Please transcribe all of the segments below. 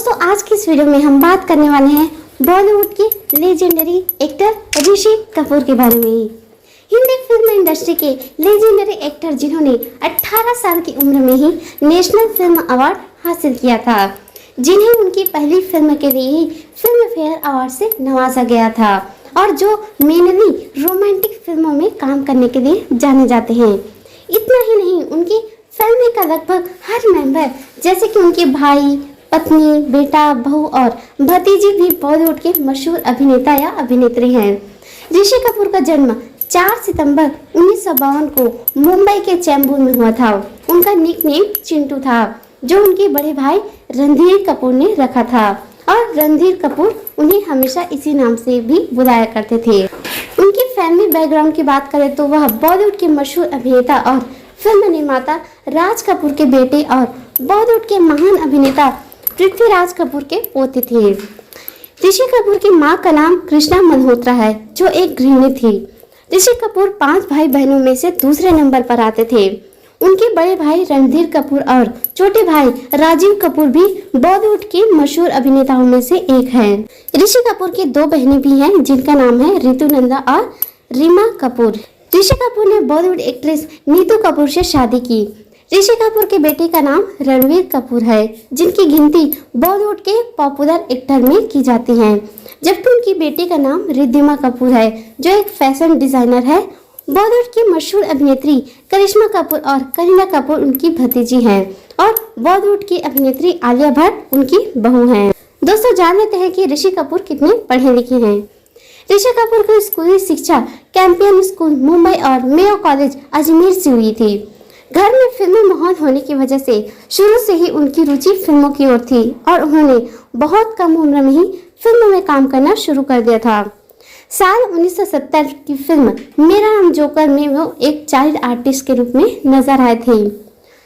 दोस्तों आज की इस वीडियो में हम बात करने वाले हैं बॉलीवुड के लेजेंडरी एक्टर ऋषि कपूर के बारे में। हिंदी फिल्म इंडस्ट्री के लेजेंडरी एक्टर जिन्होंने 18 साल की उम्र में ही नेशनल फिल्म अवार्ड हासिल किया था, जिन्हें उनकी पहली फिल्म के लिए ही फिल्म फेयर अवार्ड से नवाजा गया था और जो मेनली रोमांटिक फिल्मों में काम करने के लिए जाने जाते हैं। इतना ही नहीं, उनकी फैमिली का लगभग हर मेंबर जैसे कि उनके भाई, पत्नी, बेटा, बहू और भतीजी भी बॉलीवुड के मशहूर अभिनेता या अभिनेत्री हैं। ऋषि कपूर का जन्म 4 सितंबर 1952 को मुंबई के चेंबूर में हुआ था। उनका निकनेम चिंटू था, जो उनके बड़े भाई रणधीर कपूर ने रखा था और रणधीर कपूर उन्हें हमेशा इसी नाम से भी बुलाया करते थे। उनकी फैमिली बैकग्राउंड की बात करें तो वह बॉलीवुड के मशहूर अभिनेता और फिल्म निर्माता राज कपूर के बेटे और बॉलीवुड के महान अभिनेता पृथ्वीराज कपूर के पोते थे। ऋषि कपूर की मां का नाम कृष्णा मल्होत्रा है, जो एक गृहिणी थी। ऋषि कपूर 5 भाई बहनों में से दूसरे नंबर पर आते थे। उनके बड़े भाई रणधीर कपूर और छोटे भाई राजीव कपूर भी बॉलीवुड के मशहूर अभिनेताओं में से एक हैं। ऋषि कपूर की 2 बहनें भी हैं, जिनका नाम है ऋतुनंदा और रीमा कपूर। ऋषि कपूर ने बॉलीवुड एक्ट्रेस नीतू कपूर से शादी की। ऋषि कपूर के बेटे का नाम रणवीर कपूर है, जिनकी गिनती बॉलीवुड के पॉपुलर एक्टर में की जाती है, जबकि उनकी बेटी का नाम रिद्धिमा कपूर है, जो एक फैशन डिजाइनर है। बॉलीवुड की मशहूर अभिनेत्री करिश्मा कपूर और करीना कपूर उनकी भतीजी हैं और बॉलीवुड की अभिनेत्री आलिया भट्ट उनकी बहू हैं। दोस्तों जान लेते हैं कि ऋषि कपूर कितने पढ़े लिखे हैं। ऋषि कपूर की स्कूली शिक्षा कैंपियन स्कूल मुंबई और मेयो कॉलेज अजमेर से हुई थी। घर में फिल्मी माहौल होने की वजह से शुरू से ही उनकी रुचि फिल्मों की ओर थी और उन्होंने बहुत कम उम्र में ही फिल्मों में काम करना शुरू कर दिया था। साल 1970 की फिल्म मेरा नाम जोकर में वो एक चाइल्ड आर्टिस्ट के रूप में नजर आए थे।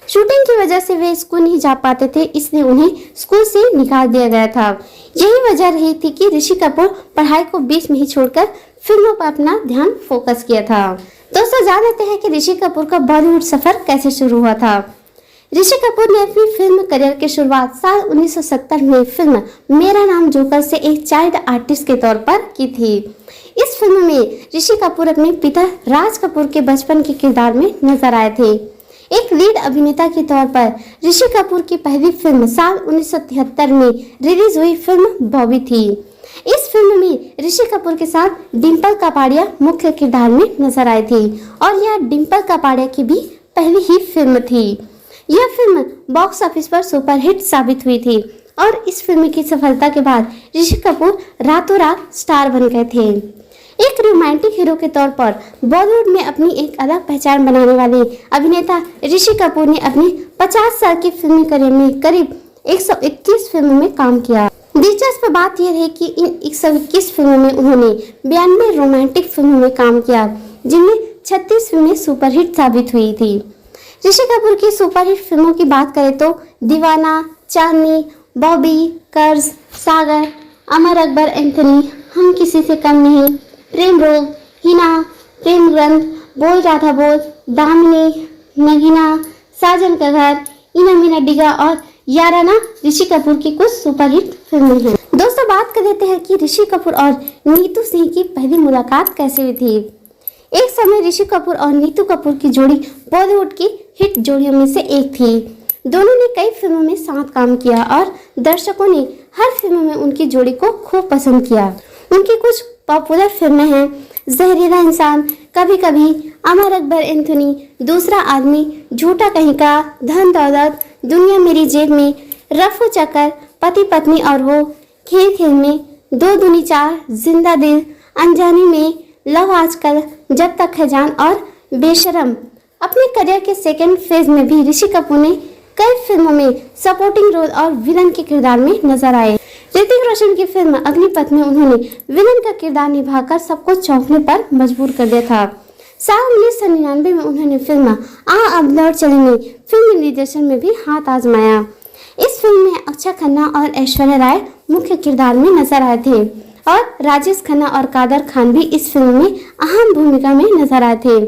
शूटिंग की वजह से वे स्कूल नहीं जा पाते थे, इसलिए उन्हें स्कूल से निकाल दिया गया था। यही वजह रही थी कि ऋषि कपूर पढ़ाई को बीच में ही छोड़कर फिल्मों पर अपना ध्यान फोकस किया था। दोस्तों जान लेते हैं कि ऋषि कपूर का बॉलीवुड सफर कैसे शुरू हुआ था। ऋषि कपूर ने अपनी फिल्म करियर की शुरुआत साल 1970 में फिल्म मेरा नाम जोकर से एक चाइल्ड आर्टिस्ट के तौर पर की थी। इस फिल्म में ऋषि कपूर अपने पिता राज कपूर के बचपन के किरदार में नजर आए थे। एक लीड अभिनेता के तौर पर ऋषि कपूर की पहली फिल्म साल 1973 में रिलीज हुई फिल्म बॉबी थी। इस फिल्म में ऋषि कपूर के साथ डिम्पल कपाड़िया मुख्य किरदार में नजर आई थी और यह डिम्पल कपाड़िया की भी पहली ही फिल्म थी। यह फिल्म बॉक्स ऑफिस पर सुपरहिट साबित हुई थी और इस फिल्म की सफलता के बाद ऋषि कपूर रातों रात स्टार बन गए थे। एक रोमांटिक हीरो के तौर पर बॉलीवुड में अपनी एक अलग पहचान बनाने वाले अभिनेता ऋषि कपूर ने अपनी 50 साल की फिल्मी करियर में करीब 121 फिल्मों में काम किया। दिलचस्प बात यह है कि इन 121 फिल्मों में उन्होंने 92 रोमांटिक फिल्मों में काम किया, जिनमें 36 फिल्में सुपरहिट साबित हुई थी। ऋषि कपूर की सुपरहिट फिल्मों की बात करें तो दीवाना, चांदनी, बॉबी, कर्ज, सागर, अमर अकबर एंथनी, हम किसी से कम नहीं, प्रेम रोग, हिना, प्रेम ग्रंथ, बोल राधा बोल, दामिनी, नगीना, साजन का घर, इना मीना डिगा और याराना ऋषि कपूर की कुछ सुपरहिट फिल्में हैं। दोस्तों बात कर लेते हैं कि ऋषि कपूर और नीतू सिंह की पहली मुलाकात कैसे हुई थी। एक समय ऋषि कपूर और नीतू कपूर की जोड़ी बॉलीवुड की हिट जोड़ियों में से एक थी। दोनों ने कई फिल्मों में साथ काम किया और दर्शकों ने हर फिल्म में उनकी जोड़ी को खूब पसंद किया। उनकी कुछ पॉपुलर फिल्में हैं जहरीला इंसान, कभी कभी, अमर अकबर एंथनी, दूसरा आदमी, झूठा कहीं का, धन दौलत, दुनिया मेरी जेब में, रफू चक्कर, पति पत्नी और वो, खेल खेल में, 2 दूनी 4, जिंदा दिल, अनजानी में, लव आजकल, जब तक है जान और बेशरम। अपने करियर के सेकेंड फेज में भी ऋषि कपूर ने कई फिल्मों में सपोर्टिंग रोल और विलन के किरदार में नजर आए। ऋतिक रोशन की फिल्म अग्निपथ में उन्होंने विलन का किरदार निभाकर सबको चौंकने पर मजबूर कर दिया था। साल 1999 में उन्होंने फिल्म आ अब लौट चले में फिल्म निर्देशन में भी हाथ आजमाया। इस फिल्म में अक्षय खन्ना और ऐश्वर्या राय मुख्य किरदार में नजर आए थे और राजेश खन्ना और कादर खान भी इस फिल्म में अहम भूमिका में नजर आए थे।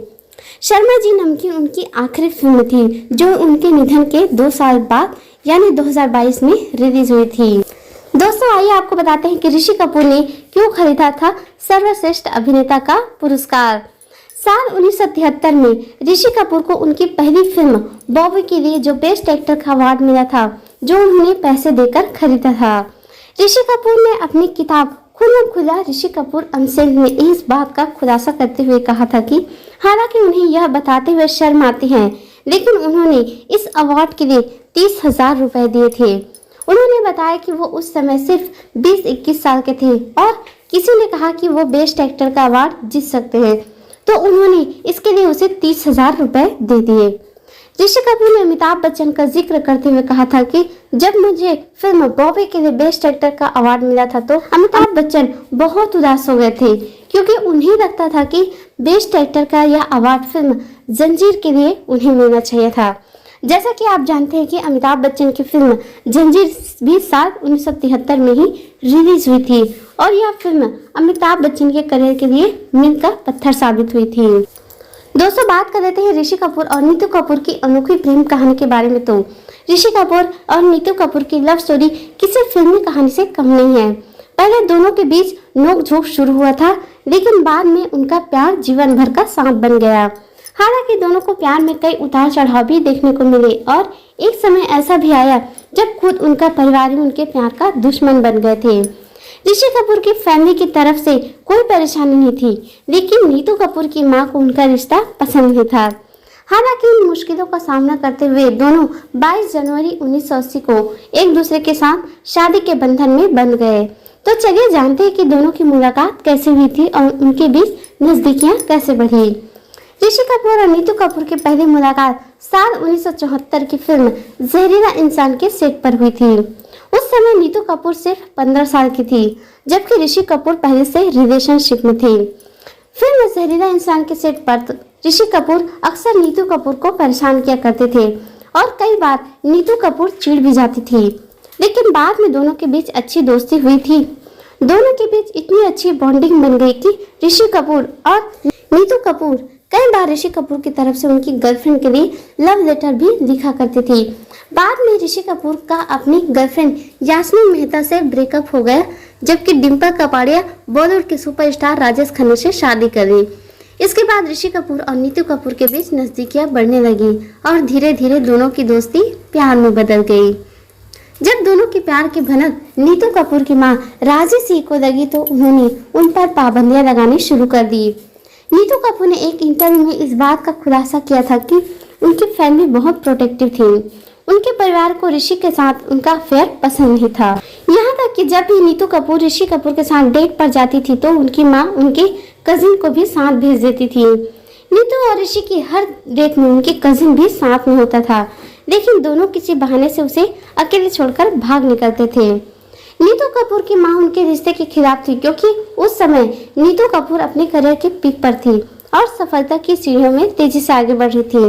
शर्मा जी नमकीन उनकी आखिरी फिल्म थी, जो उनके निधन के 2 साल बाद यानी 2022 में रिलीज हुई थी। दोस्तों आइए आपको बताते हैं कि ऋषि कपूर ने क्यों खरीदा था सर्वश्रेष्ठ अभिनेता का पुरस्कार। साल 1973 में ऋषि कपूर को उनकी पहली फिल्म बॉबी के लिए जो बेस्ट एक्टर का अवार्ड मिला था, जो उन्होंने पैसे देकर खरीदा था। ऋषि कपूर ने अपनी किताब खुल्लम खुल्ला ऋषि कपूर अनसेंड में इस बात का खुलासा करते हुए कहा था कि हालांकि उन्हें यह बताते हुए शर्म आती है, लेकिन उन्होंने इस अवार्ड के लिए 30,000 रुपए दिए थे। उन्होंने बताया कि वो उस समय सिर्फ 20-21 साल के थे और किसी ने कहा कि वो बेस्ट एक्टर का अवार्ड जीत सकते हैं, तो उन्होंने इसके लिए उसे 30,000 रुपए दे दिए। ऋषि कपूर ने अमिताभ बच्चन का जिक्र करते हुए कहा था कि जब मुझे फिल्म बॉबी के लिए बेस्ट एक्टर का अवार्ड मिला था तो अमिताभ बच्चन बहुत उदास हो गए थे, क्योंकि उन्हें लगता था कि बेस्ट एक्टर का यह अवार्ड फिल्म जंजीर के लिए उन्हें मिलना चाहिए था। जैसा कि आप जानते हैं कि अमिताभ बच्चन की फिल्म जंजीर भी साल 1973 में ही रिलीज हुई थी और यह फिल्म अमिताभ बच्चन के करियर के लिए मील का पत्थर साबित हुई थी। दोस्तों बात कर लेते हैं ऋषि कपूर और नीतू कपूर की अनोखी प्रेम कहानी के बारे में। तो ऋषि कपूर और नीतू कपूर की लव स्टोरी किसी फिल्मी कहानी से कम नहीं है। पहले दोनों के बीच नोक-झोंक शुरू हुआ था, लेकिन बाद में उनका प्यार जीवन भर का साथ बन गया। हालांकि दोनों को प्यार में कई उतार चढ़ाव भी देखने को मिले और एक समय ऐसा भी आया जब खुद उनका परिवार ही उनके प्यार का दुश्मन बन गए थे। ऋषि कपूर की फैमिली की तरफ से कोई परेशानी नहीं थी, लेकिन नीतू कपूर की मां को उनका रिश्ता पसंद नहीं था। हालांकि इन मुश्किलों का सामना करते हुए दोनों 22 जनवरी 1980 को एक दूसरे के साथ शादी के बंधन में बंध गए। तो चलिए जानते हैं कि दोनों की मुलाकात कैसे हुई थी और उनके बीच नजदीकियां कैसे बढ़ी। ऋषि कपूर और नीतू कपूर की पहली मुलाकात साल 1974 की फिल्म जहरीला इंसान के सेट पर हुई थी। उस समय नीतू कपूर सिर्फ 15 साल की थी, जबकि ऋषि कपूर पहले से रिलेशनशिप में थी। फिल्म जहरीला इंसान के सेट पर ऋषि कपूर अक्सर नीतू कपूर को परेशान किया करते थे और कई बार नीतू कपूर चिढ़ भी जाती थी, लेकिन बाद में दोनों के बीच अच्छी दोस्ती हुई थी। दोनों के बीच इतनी अच्छी बॉन्डिंग बन गई कि ऋषि कपूर और नीतू कपूर कई बार ऋषि कपूर की तरफ से उनकी गर्लफ्रेंड के लिए लव लेटर भी लिखा करती थी। बाद में ऋषि कपूर का अपनी गर्लफ्रेंड यास्मीन मेहता से ब्रेकअप हो गया, जबकि डिम्पल कपाड़िया बॉलीवुड के सुपरस्टार राजेश खन्ना से शादी कर ली। इसके बाद ऋषि कपूर और नीतू कपूर के बीच नजदीकियां बढ़ने लगी और धीरे धीरे दोनों की दोस्ती प्यार में बदल गई। जब दोनों के प्यार की भनक नीतू कपूर की मां राजी सिंह को लगी तो उन्होंने उन पर पाबंदियां लगानी शुरू कर दी। नीतू कपूर ने एक इंटरव्यू में इस बात का खुलासा किया था कि उनकी फैमिली बहुत प्रोटेक्टिव थी। उनके परिवार को ऋषि के साथ उनका अफेयर पसंद नहीं था। यहाँ तक कि जब भी नीतू कपूर ऋषि कपूर के साथ डेट पर जाती थी तो उनकी माँ उनके कजिन को भी साथ भेज देती थी। नीतू और ऋषि की हर डेट में उनके कजिन भी साथ में होता था, लेकिन दोनों किसी बहाने से उसे अकेले छोड़कर भाग निकलते थे। नीतू कपूर की मां उनके रिश्ते के खिलाफ थी, क्योंकि उस समय नीतू कपूर अपने करियर के पीक पर थी और सफलता की सीढ़ियों में तेजी से आगे बढ़ रही थी।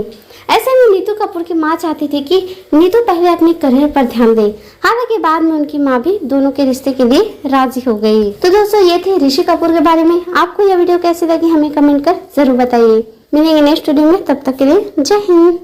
ऐसे में नीतू कपूर की मां चाहती थी कि नीतू पहले अपने करियर पर ध्यान दे। हालांकि बाद में उनकी मां भी दोनों के रिश्ते के लिए राजी हो गई। तो दोस्तों ये थे ऋषि कपूर के बारे में। आपको यह वीडियो कैसी लगी हमें कमेंट कर जरूर बताइए। मिलेंगे नेक्स्ट वीडियो में, तब तक के लिए जय हिंद।